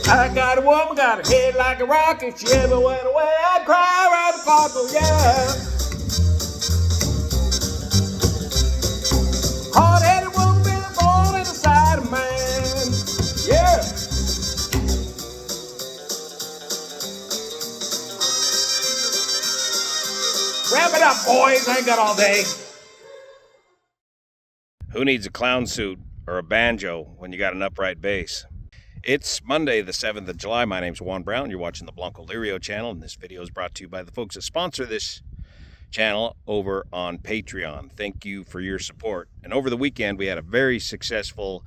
I got a woman, got a head like a rock. If she ever went away, I'd cry around the clock, oh yeah. Hard-headed woman, been a thorn in the side of man. Yeah. Wrap it up, boys. I ain't got all day. Who needs a clown suit or a banjo when you got an upright bass? It's Monday, the 7th of July. My name's Juan Brown. You're watching the Blancolirio channel, and this video is brought to you by the folks that sponsor this channel over on Patreon. Thank you for your support. And over the weekend, we had a very successful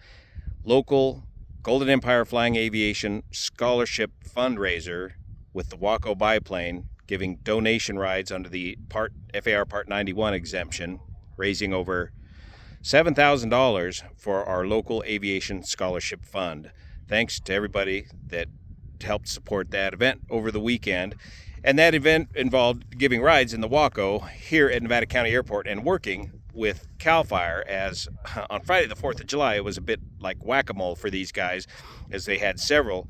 local Golden Empire Flying Aviation Scholarship fundraiser with the Waco biplane, giving donation rides under the FAR Part 91 exemption, raising over $7,000 for our local aviation scholarship fund. Thanks to everybody that helped support that event over the weekend. And that event involved giving rides in the Waco here at Nevada County Airport and working with CAL FIRE, as on Friday the 4th of July, it was a bit like whack-a-mole for these guys, as they had several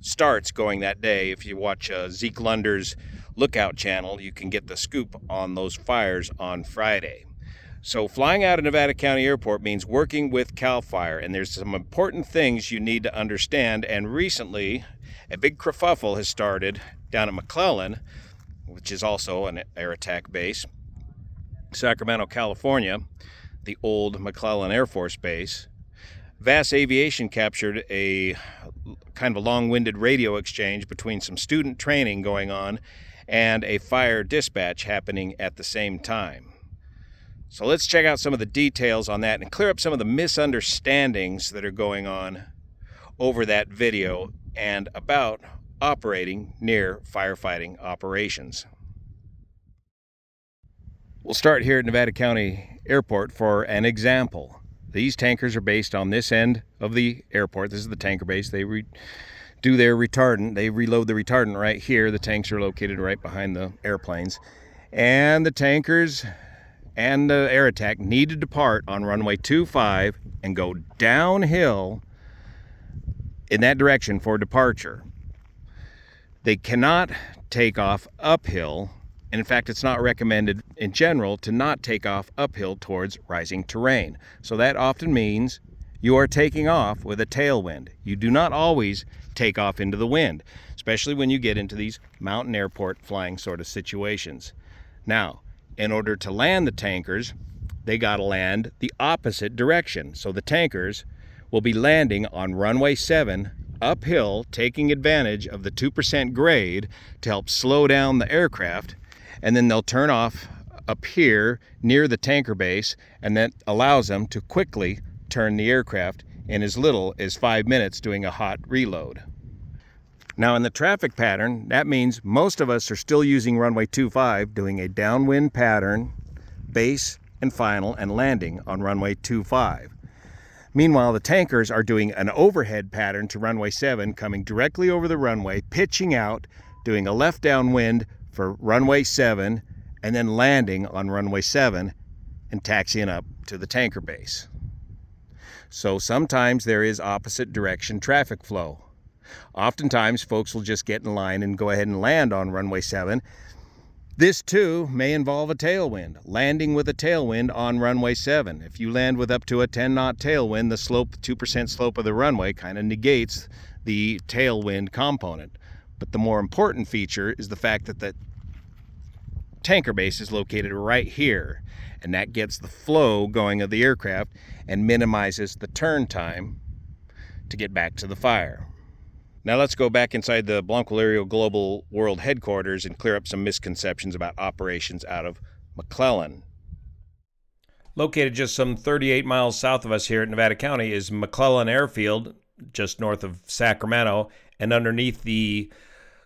starts going that day. If you watch Zeke Lunder's Lookout channel, you can get the scoop on those fires on Friday. So flying out of Nevada County Airport means working with CAL FIRE, and there's some important things you need to understand. And recently, a big kerfuffle has started down at McClellan, which is also an air attack base, Sacramento, California, the old McClellan Air Force Base. VAS Aviation captured a kind of a long-winded radio exchange between some student training going on and a fire dispatch happening at the same time. So let's check out some of the details on that and clear up some of the misunderstandings that are going on over that video and about operating near firefighting operations. We'll start here at Nevada County Airport for an example. These tankers are based on this end of the airport. This is the tanker base. They do their retardant. They reload the retardant right here. The tanks are located right behind the airplanes. And the tankers and the air attack need to depart on runway 25 and go downhill in that direction for departure. They cannot take off uphill, and in fact it's not recommended in general to not take off uphill towards rising terrain. So that often means you are taking off with a tailwind. You do not always take off into the wind, especially when you get into these mountain airport flying sort of situations. Now, in order to land the tankers, they got to land the opposite direction. So the tankers will be landing on runway 7 uphill, taking advantage of the 2% grade to help slow down the aircraft, and then they'll turn off up here near the tanker base, and that allows them to quickly turn the aircraft in as little as 5 minutes doing a hot reload. Now in the traffic pattern, that means most of us are still using runway 25, doing a downwind pattern, base and final, and landing on runway 25. Meanwhile, the tankers are doing an overhead pattern to runway 7, coming directly over the runway, pitching out, doing a left downwind for runway 7, and then landing on runway 7 and taxiing up to the tanker base. So sometimes there is opposite direction traffic flow. Oftentimes, folks will just get in line and go ahead and land on runway 7. This, too, may involve a tailwind, landing with a tailwind on runway 7. If you land with up to a 10-knot tailwind, the slope, 2% slope of the runway kind of negates the tailwind component. But the more important feature is the fact that the tanker base is located right here, and that gets the flow going of the aircraft and minimizes the turn time to get back to the fire. Now let's go back inside the Blancolirio Global World Headquarters and clear up some misconceptions about operations out of McClellan. Located just some 38 miles south of us here at Nevada County is McClellan Airfield, just north of Sacramento, and underneath the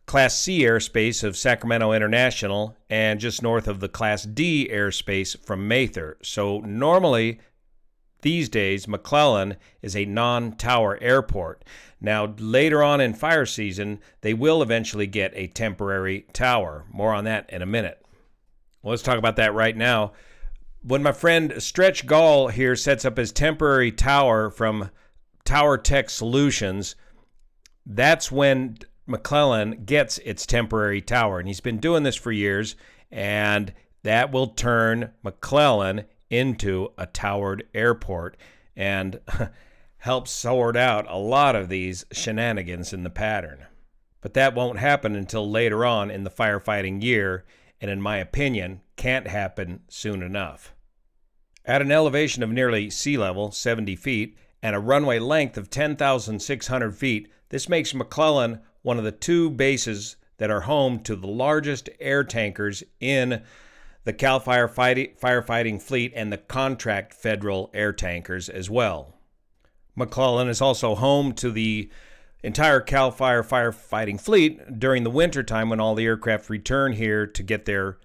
Class C airspace of Sacramento International, and just north of the Class D airspace from Mather. So normally these days, McClellan is a non-tower airport. Now, later on in fire season, they will eventually get a temporary tower. More on that in a minute. Well, let's talk about that right now. When my friend Stretch Gall here sets up his temporary tower from Tower Tech Solutions, that's when McClellan gets its temporary tower. And he's been doing this for years, and that will turn McClellan into a towered airport and help sort out a lot of these shenanigans in the pattern. But that won't happen until later on in the firefighting year, and in my opinion, can't happen soon enough. At an elevation of nearly sea level, 70 feet, and a runway length of 10,600 feet, this makes McClellan one of the two bases that are home to the largest air tankers in the Cal Fire firefighting fleet and the contract federal air tankers as well. McClellan is also home to the entire Cal Fire firefighting fleet during the winter time when all the aircraft return here to get their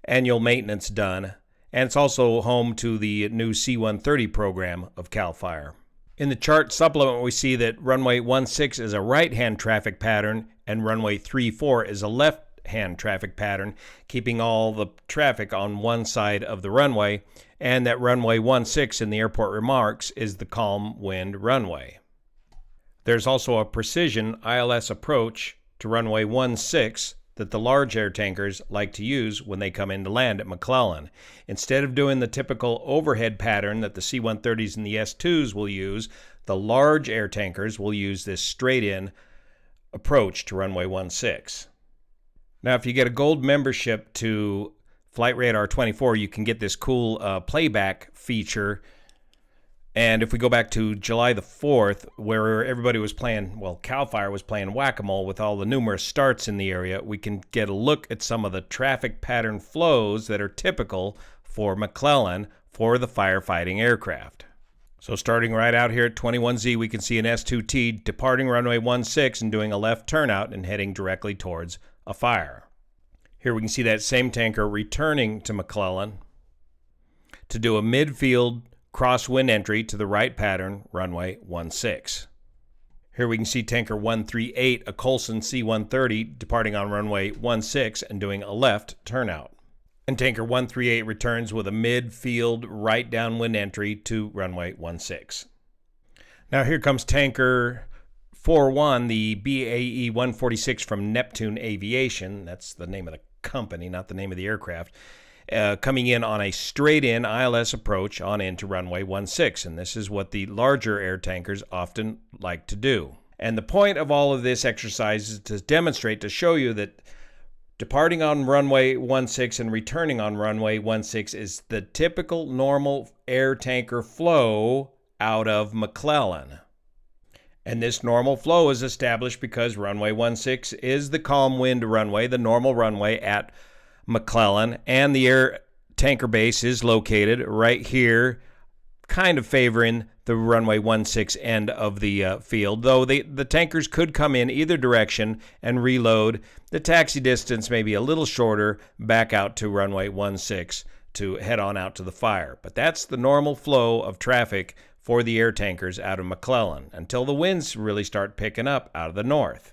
annual maintenance done. And it's also home to the new C-130 program of Cal Fire. In the chart supplement, we see that runway 16 is a right-hand traffic pattern and runway 34 is a left-hand traffic pattern, keeping all the traffic on one side of the runway, and that runway 16 in the airport remarks is the calm wind runway. There's also a precision ILS approach to runway 16 that the large air tankers like to use when they come in to land at McClellan. Instead of doing the typical overhead pattern that the C-130s and the S-2s will use, the large air tankers will use this straight-in approach to runway 16. Now, if you get a gold membership to Flight Radar 24, you can get this cool playback feature. And if we go back to July the 4th, where everybody was playing, well, Cal Fire was playing whack-a-mole with all the numerous starts in the area, we can get a look at some of the traffic pattern flows that are typical for McClellan for the firefighting aircraft. So starting right out here at 21Z, we can see an S-2T departing runway 16 and doing a left turnout and heading directly towards a fire. Here we can see that same tanker returning to McClellan to do a midfield crosswind entry to the right pattern, runway 16. Here we can see tanker 138, a Coulson C-130, departing on runway 16 and doing a left turnout. And tanker 138 returns with a midfield right downwind entry to runway 16. Now here comes tanker 41, the BAE 146 from Neptune Aviation. That's the name of the company, not the name of the aircraft. Coming in on a straight-in ILS approach on into runway 16, and this is what the larger air tankers often like to do. And the point of all of this exercise is to demonstrate, to show you that departing on runway 16 and returning on runway 16 is the typical normal air tanker flow out of McClellan. And this normal flow is established because runway 16 is the calm wind runway, the normal runway at McClellan, and the air tanker base is located right here, kind of favoring the runway 16 end of the field, though the tankers could come in either direction and reload. The taxi distance may be a little shorter back out to runway 16 to head on out to the fire. But that's the normal flow of traffic for the air tankers out of McClellan until the winds really start picking up out of the north.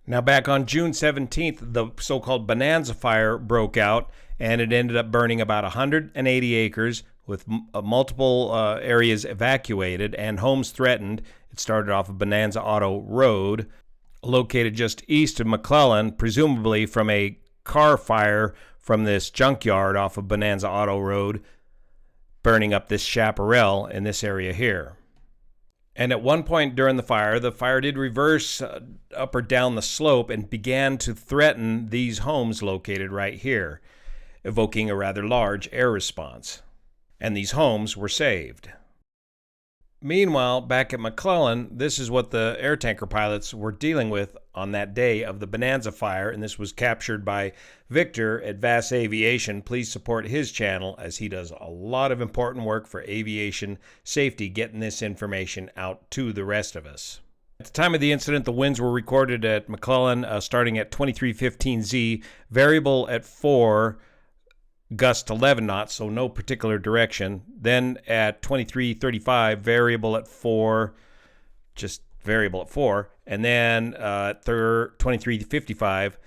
Now, back on June 17th, the so-called Bonanza fire broke out, and it ended up burning about 180 acres with multiple areas evacuated and homes threatened. It started off of Bonanza Auto Road, located just east of McClellan, presumably from a car fire from this junkyard off of Bonanza Auto Road, burning up this chaparral in this area here. And at one point during the fire did reverse up or down the slope and began to threaten these homes located right here, evoking a rather large air response. And these homes were saved. Meanwhile, back at McClellan, this is what the air tanker pilots were dealing with on that day of the Bonanza fire, and this was captured by Victor at Vass Aviation. Please support his channel as he does a lot of important work for aviation safety, getting this information out to the rest of us. At the time of the incident, the winds were recorded at McClellan starting at 2315Z, variable at 4, gust 11 knots, so no particular direction. Then at 23:35, variable at 4, just variable at 4. And then 23:55,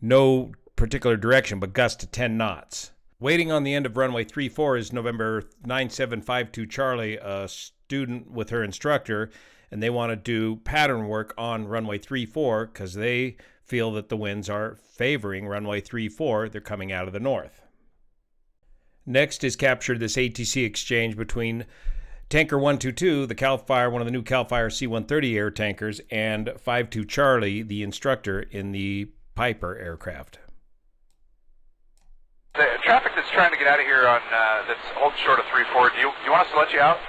no particular direction, but gust to 10 knots. Waiting on the end of runway 34 is November 9752 Charlie, a student with her instructor, and they want to do pattern work on runway 34 because they feel that the winds are favoring runway 34. They're coming out of the north. Next is captured this ATC exchange between Tanker 122, the CAL FIRE, one of the new CAL FIRE C-130 air tankers, and 52 Charlie, the instructor in the Piper aircraft. The traffic that's trying to get out of here on that's holding short of 3-4, do you want us to let you out?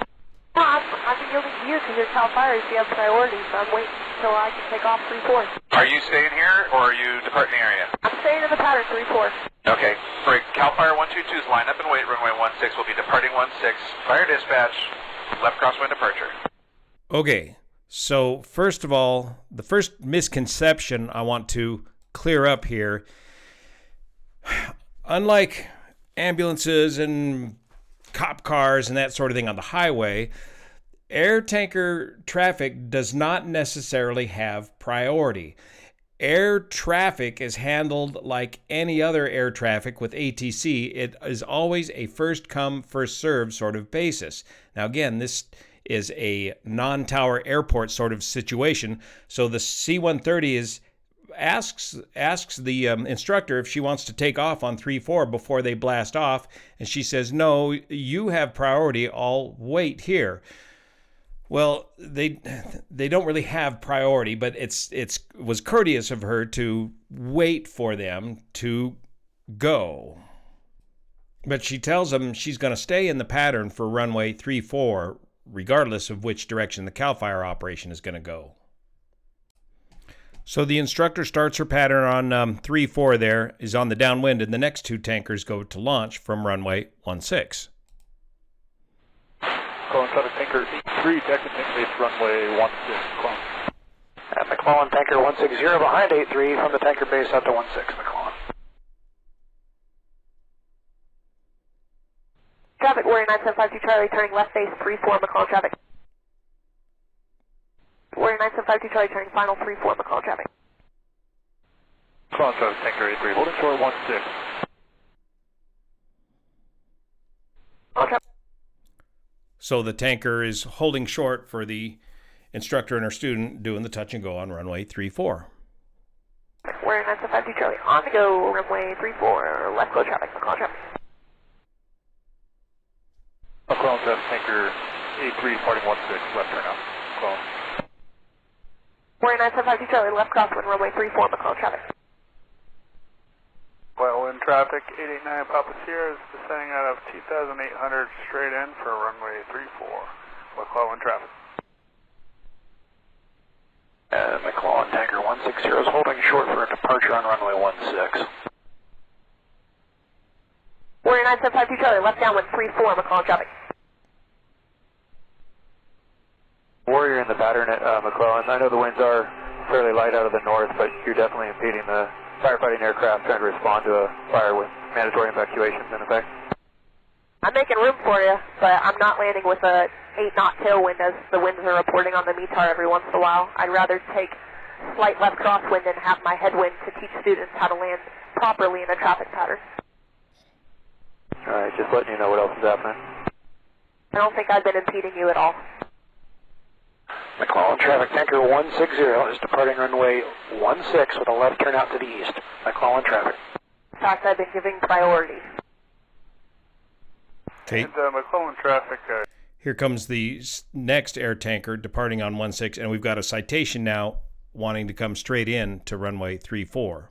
No, I'm yielding to you because you're CAL FIRE, so you have priority, so I'm waiting until I can take off 3-4. Are you staying here, or are you departing the area? I'm staying in the pattern 3-4. Okay, great. CAL FIRE 122's line up and wait, runway 16 will be departing 16. Fire dispatch, left crosswind departure. Okay, so first of all, the first misconception I want to clear up here, unlike ambulances and cop cars and that sort of thing on the highway, air tanker traffic does not necessarily have priority. Air traffic is handled like any other air traffic with ATC. It is always a first come, first served sort of basis. Now again, this is a non-tower airport sort of situation, so the C-130 asks the instructor if she wants to take off on 3-4 before they blast off, and she says, no, you have priority, I'll wait here. Well, they don't really have priority, but it was courteous of her to wait for them to go. But she tells them she's going to stay in the pattern for runway 34, regardless of which direction the CAL FIRE operation is going to go. So the instructor starts her pattern on 3-4 there, is on the downwind, and the next two tankers go to launch from runway 16. Calling traffic tanker 83, Texas base runway 16. Clone. And McClellan tanker 160 behind 83 from the tanker base up to 16, McClellan. Traffic, Warrior 9752 Charlie, turning left base 3-4, McClellan traffic. Warrior 9752 Charlie, turning final 3-4, McClellan traffic. Calling traffic tanker 83, holding short 16. So the tanker is holding short for the instructor and her student doing the touch and go on runway 34. Warrior 9752 Charlie, on the go, runway 34, left go traffic, McClellan traffic. McClellan traffic tanker 83, departing 16, left turn out. McClellan. Warrior 9752 Charlie, left crosswind, runway 34, McClellan traffic. Well, wind traffic 889 Papa Sierra is descending out of 2,800 straight in for runway 34. McClellan traffic. McClellan tanker 160 is holding short for a departure on runway 16. Warrior 9752 Charlie, left downwind 3-4, McClellan traffic. Warrior in the pattern at McClellan. I know the winds are fairly light out of the north, but you're definitely impeding the firefighting aircraft trying to respond to a fire with mandatory evacuations in effect. I'm making room for you, but I'm not landing with a 8-knot tailwind as the winds are reporting on the METAR every once in a while. I'd rather take slight left crosswind and have my headwind to teach students how to land properly in a traffic pattern. Alright, just letting you know what else is happening. I don't think I've been impeding you at all. McClellan traffic tanker 160 is departing runway 16 with a left turn out to the east. McClellan traffic. In fact, I've been giving priority. Okay. And McClellan traffic. Here comes the next air tanker departing on 16, and we've got a citation now wanting to come straight in to runway 34.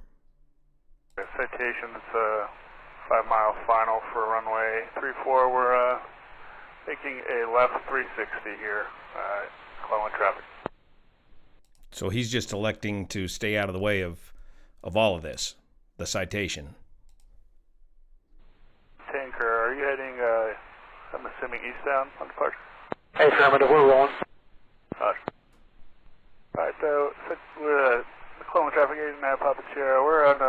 Citation, it's a 5-mile final for runway 34. We're making a left 360 here. McClellan traffic. So he's just electing to stay out of the way of all of this, the citation. Tanker, are you heading, I'm assuming eastbound on departure? Hey, affirmative, we're rolling. Alright, so we're McClellan traffic 89 Papa Sierra. We're on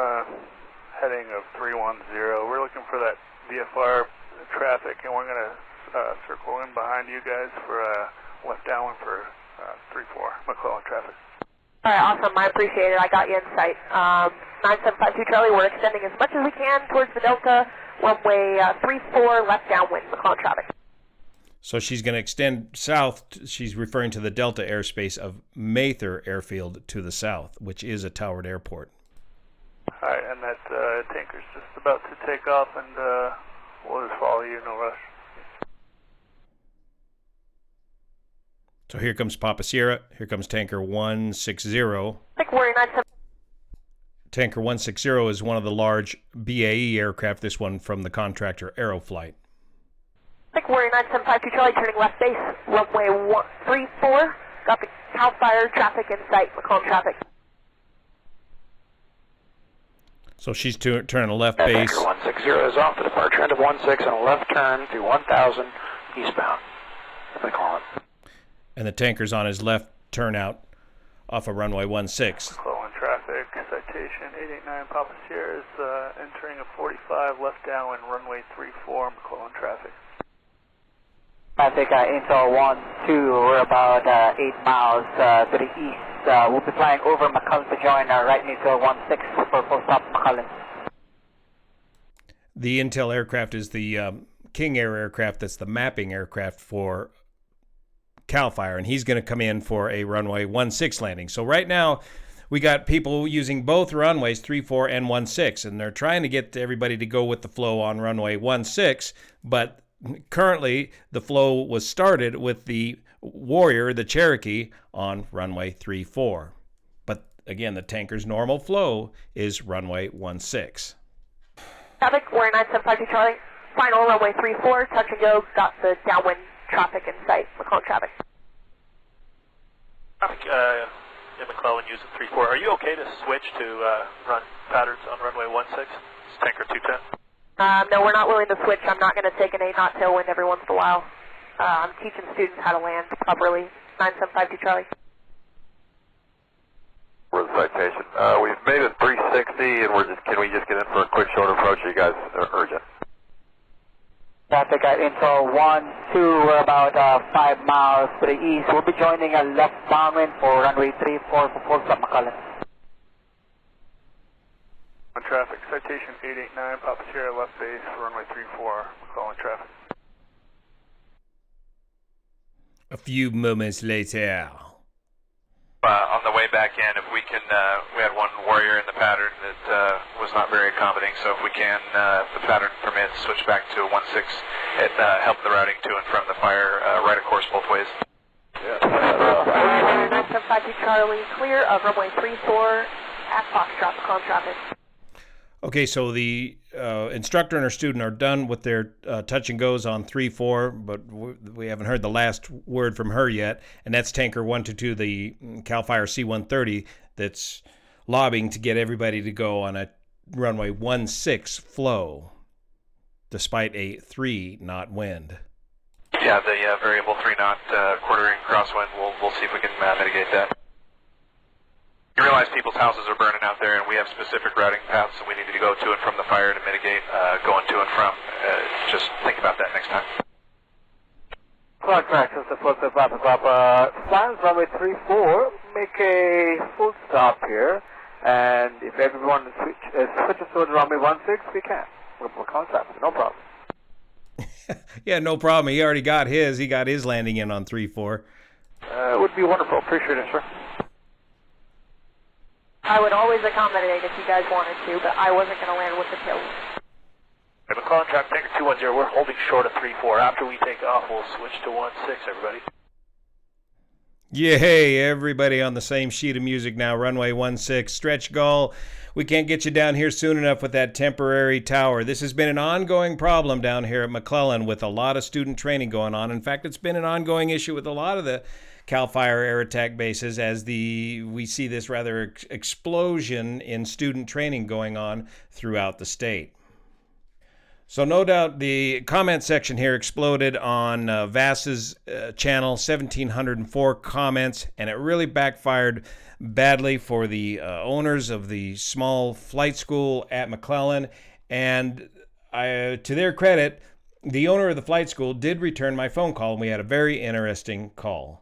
heading of 310. We're looking for that VFR traffic, and we're going to circle in behind you guys for a left downwind for 34 McClellan traffic. All right, awesome. I appreciate it. I got you in sight. 9752 Charlie, we're extending as much as we can towards the Delta, runway 34, left downwind, McClellan traffic. So she's going to extend south. She's referring to the Delta airspace of Mather Airfield to the south, which is a towered airport. All right, and that tanker's just about to take off, and we'll just follow you, no rush. So here comes Papa Sierra. Here comes Tanker 160. Tanker 160 is one of the large BAE aircraft, this one from the contractor Aeroflight. Warrior 9752 Charlie, turning left base, runway 34. Got the CAL FIRE traffic in sight, McClellan traffic. So she's turning a left base. Tanker 160 is off the departure end of 16 and a left turn to 1000 eastbound. They call it. And the tanker's on his left turnout off of runway 16. McClellan traffic, citation 889 Papa Sierra is entering a 45 left downwind, runway 34, McClellan traffic. Traffic Intel 1-2, we're about 8 miles to the east. We'll be flying over McClellan to join right Intel 16 for full stop McClellan. The Intel aircraft is the King Air aircraft that's the mapping aircraft for CAL FIRE, and he's going to come in for a runway 16 landing. So right now, we got people using both runways, 34 and 16, and they're trying to get everybody to go with the flow on runway 16, but currently the flow was started with the Warrior, the Cherokee, on runway 34. But again, the tanker's normal flow is runway 16. Traffic, Warrior 9752 Charlie, final runway 34, touch and go, got the downwind traffic in sight, McClellan traffic. Traffic in McClellan using 34. Are you okay to switch to run patterns on runway 16? It's tanker 210. No, we're not willing to switch. I'm not going to take an 8-knot tailwind every once in a while. I'm teaching students how to land properly. 9752 Charlie. Where's the citation? We've made it 360, and can we just get in for a quick short approach? You guys are urgent. Traffic Intel 1-2, we're about 5 miles to the east. We'll be joining a left downwind for runway 34 for full stop McClellan. On traffic, citation 889 Papa Sierra left base for runway 34, McClellan traffic. A few moments later. On the way back in, if we can, we had one Warrior in the pattern that was not very accommodating, so if we can, if the pattern permits, switch back to 16, it helped the routing to and from the fire, right of course both ways. Yeah. 9752 Charlie, clear of runway 34 at Foxtrot, McClellan traffic. Okay, so the instructor and her student are done with their touch and goes on 3-4, but we haven't heard the last word from her yet, and that's Tanker 122, the CAL FIRE C-130, that's lobbying to get everybody to go on a runway 16 flow, despite a 3-knot wind. Yeah, the variable 3-knot quartering crosswind, we'll see if we can mitigate that. You realize people's houses are burning out there, and we have specific routing paths that we need to go to and from the fire to mitigate going to and from. Just think about that next time. Clock practice, the full stop Papa. Flying runway 34, make a full stop here, and if everyone switches to the runway 16, we can. We'll contact, no problem. Yeah, no problem. He already got his. He got his landing in on 3-4. It would be wonderful. Appreciate it, sir. I would always accommodate if you guys wanted to, but I wasn't going to land with the tailwind. McClellan traffic, tanker 210, we're holding short of 34. After we take off, we'll switch to 16, everybody. Yay, everybody on the same sheet of music now. Runway 16, stretch gull. We can't get you down here soon enough with that temporary tower. This has been an ongoing problem down here at McClellan with a lot of student training going on. In fact, it's been an ongoing issue with a lot of the CAL FIRE air attack bases as we see this rather explosion in student training going on throughout the state. So no doubt the comment section here exploded on Vass's channel, 1,704 comments, and it really backfired badly for the owners of the small flight school at McClellan. And to their credit, the owner of the flight school did return my phone call, and we had a very interesting call.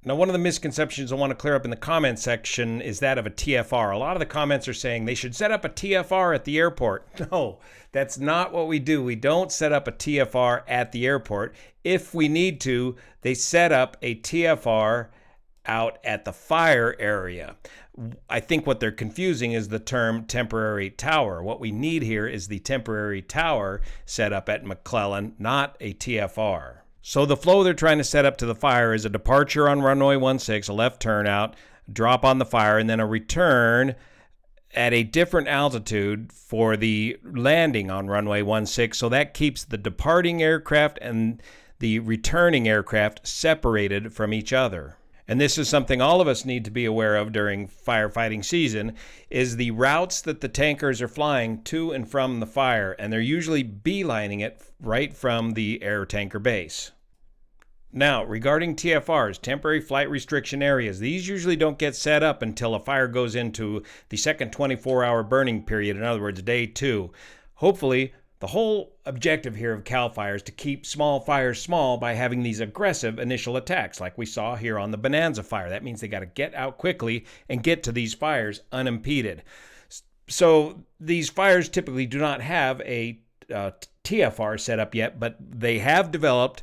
Now, one of the misconceptions I want to clear up in the comment section is that of a TFR. A lot of the comments are saying they should set up a TFR at the airport. No, that's not what we do. We don't set up a TFR at the airport. If we need to, they set up a TFR out at the fire area. I think what they're confusing is the term temporary tower. What we need here is the temporary tower set up at McClellan, not a TFR. So the flow they're trying to set up to the fire is a departure on runway 16, a left turnout, drop on the fire, and then a return at a different altitude for the landing on runway 16. So that keeps the departing aircraft and the returning aircraft separated from each other. And this is something all of us need to be aware of during firefighting season, is the routes that the tankers are flying to and from the fire, and they're usually beelining it right from the air tanker base. Now, regarding TFRs, temporary flight restriction areas, these usually don't get set up until a fire goes into the second 24-hour burning period, in other words, day 2. Hopefully, the whole objective here of CAL FIRE is to keep small fires small by having these aggressive initial attacks like we saw here on the Bonanza fire. That means they got to get out quickly and get to these fires unimpeded. So these fires typically do not have a TFR set up yet, but they have developed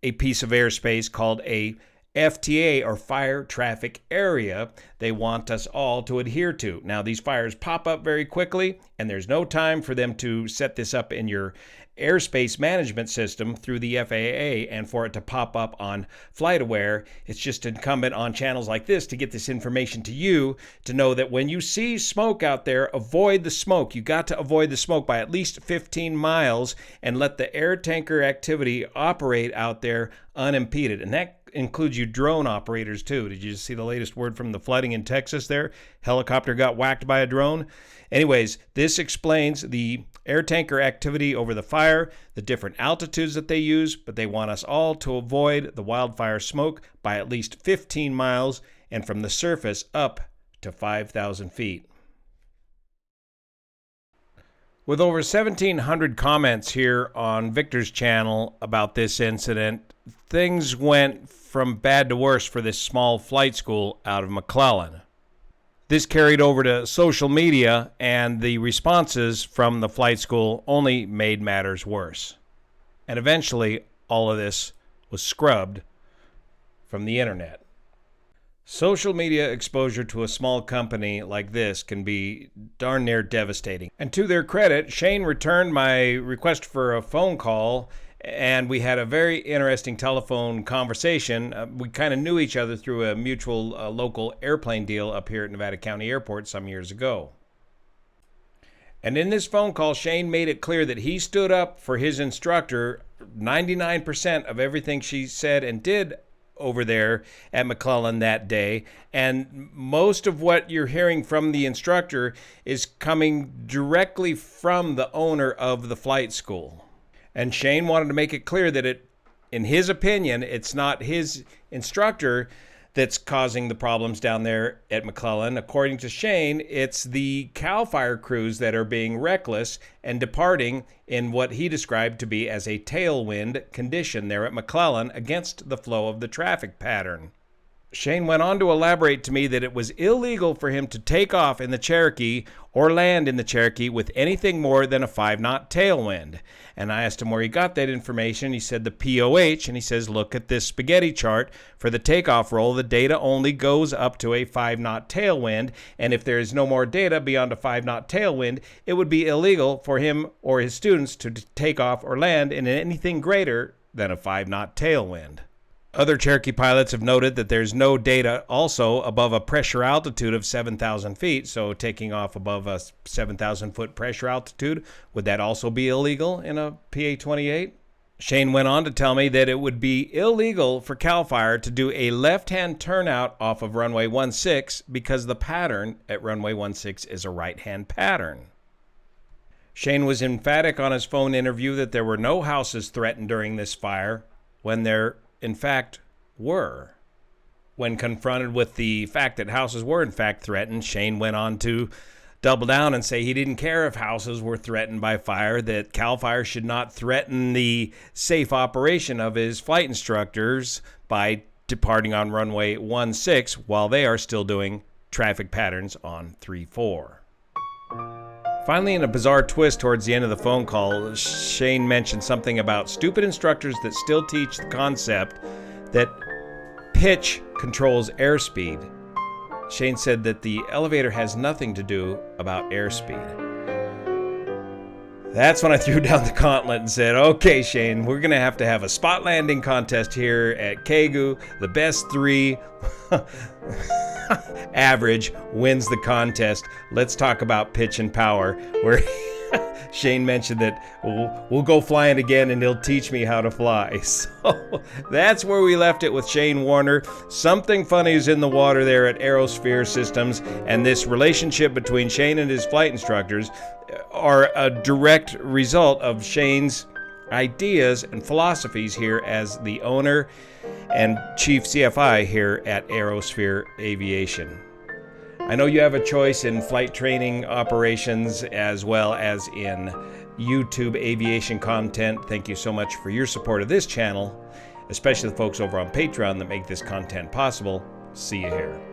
a piece of airspace called a FTA, or fire traffic area, they want us all to adhere to. Now, these fires pop up very quickly, and there's no time for them to set this up in your airspace management system through the FAA and for it to pop up on FlightAware. It's just incumbent on channels like this to get this information to you, to know that when you see smoke out there, avoid the smoke. You got to avoid the smoke by at least 15 miles and let the air tanker activity operate out there unimpeded. And that includes you drone operators too. Did you see the latest word from the flooding in Texas there? Helicopter got whacked by a drone. Anyways, this explains the air tanker activity over the fire, the different altitudes that they use, but they want us all to avoid the wildfire smoke by at least 15 miles and from the surface up to 5,000 feet. With over 1,700 comments here on Victor's channel about this incident, things went from bad to worse for this small flight school out of McClellan. This carried over to social media, and the responses from the flight school only made matters worse. And eventually, all of this was scrubbed from the internet. Social media exposure to a small company like this can be darn near devastating. And to their credit, Shane returned my request for a phone call, and we had a very interesting telephone conversation. We kind of knew each other through a mutual local airplane deal up here at Nevada County Airport some years ago. And in this phone call, Shane made it clear that he stood up for his instructor 99% of everything she said and did over there at McClellan that day. And most of what you're hearing from the instructor is coming directly from the owner of the flight school. And Shane wanted to make it clear that in his opinion, it's not his instructor that's causing the problems down there at McClellan. According to Shane, it's the CAL FIRE crews that are being reckless and departing in what he described to be as a tailwind condition there at McClellan against the flow of the traffic pattern. Shane went on to elaborate to me that it was illegal for him to take off in the Cherokee or land in the Cherokee with anything more than a 5-knot tailwind. And I asked him where he got that information. He said the POH, and he says, look at this spaghetti chart. For the takeoff roll, the data only goes up to a 5-knot tailwind, and if there is no more data beyond a 5-knot tailwind, it would be illegal for him or his students to take off or land in anything greater than a 5-knot tailwind. Other Cherokee pilots have noted that there's no data also above a pressure altitude of 7,000 feet, so taking off above a 7,000 foot pressure altitude, would that also be illegal in a PA-28? Shane went on to tell me that it would be illegal for CAL FIRE to do a left-hand turnout off of runway 16 because the pattern at runway 16 is a right-hand pattern. Shane was emphatic on his phone interview that there were no houses threatened during this fire, when there, in fact, were. When confronted with the fact that houses were, in fact, threatened, Shane went on to double down and say he didn't care if houses were threatened by fire, that CAL FIRE should not threaten the safe operation of his flight instructors by departing on runway 16 while they are still doing traffic patterns on 34. Finally, in a bizarre twist towards the end of the phone call, Shane mentioned something about stupid instructors that still teach the concept that pitch controls airspeed. Shane said that the elevator has nothing to do about airspeed. That's when I threw down the gauntlet and said, okay, Shane, we're going to have a spot landing contest here at Kegu. The best 3 average wins the contest. Let's talk about pitch and power, where Shane mentioned that we'll go flying again and he'll teach me how to fly. So that's where we left it with Shane Warner. Something funny is in the water there at Aerosphere Systems, and this relationship between Shane and his flight instructors are a direct result of Shane's ideas and philosophies here as the owner and chief CFI here at Aerosphere Aviation. I know you have a choice in flight training operations as well as in YouTube aviation content. Thank you so much for your support of this channel, especially the folks over on Patreon that make this content possible. See you here.